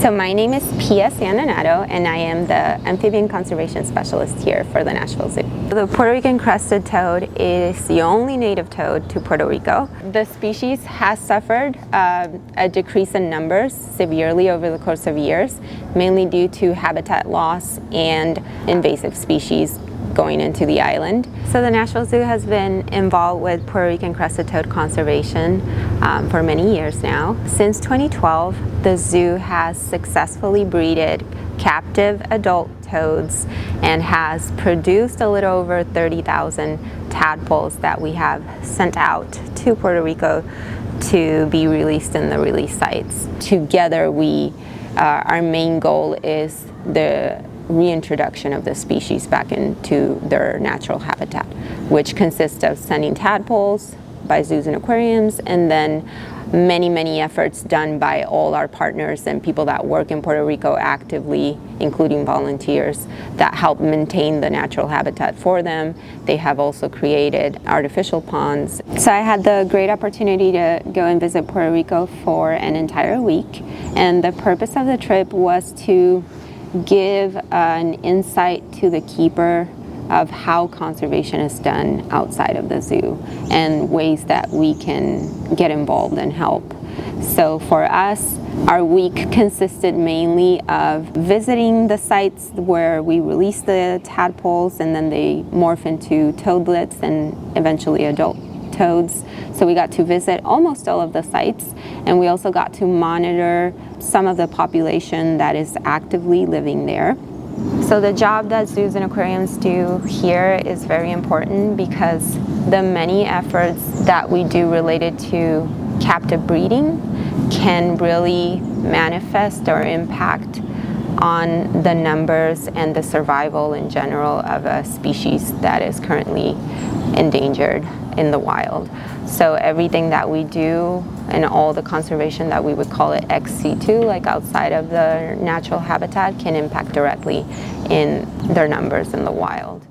So my name is Pia and I am the amphibian conservation specialist here for the Nashville Zoo. The Puerto Rican Crested Toad is the only native toad to Puerto Rico. The species has suffered a decrease in numbers severely over the course of years, mainly due to habitat loss and invasive species going into the island. So the Nashville Zoo has been involved with Puerto Rican Crested Toad conservation for many years now. Since 2012, the zoo has successfully breeded captive adult toads and has produced a little over 30,000 tadpoles that we have sent out to Puerto Rico to be released in the release sites. Together, our main goal is the reintroduction of the species back into their natural habitat, which consists of sending tadpoles by zoos and aquariums, and then many efforts done by all our partners and people that work in Puerto Rico actively, including volunteers that help maintain the natural habitat for them. They have also created artificial ponds. So I had the great opportunity to go and visit Puerto Rico for an entire week, and the purpose of the trip was to give an insight to the keeper of how conservation is done outside of the zoo and ways that we can get involved and help. So for us, our week consisted mainly of visiting the sites where we release the tadpoles and then they morph into toadlets and eventually adult toads. So we got to visit almost all of the sites, and we also got to monitor some of the population that is actively living there. So the job that zoos and aquariums do here is very important because the many efforts that we do related to captive breeding can really manifest or impact on the numbers and the survival in general of a species that is currently endangered in the wild. So everything that we do and all the conservation that we would call it ex situ, like outside of the natural habitat, can impact directly in their numbers in the wild.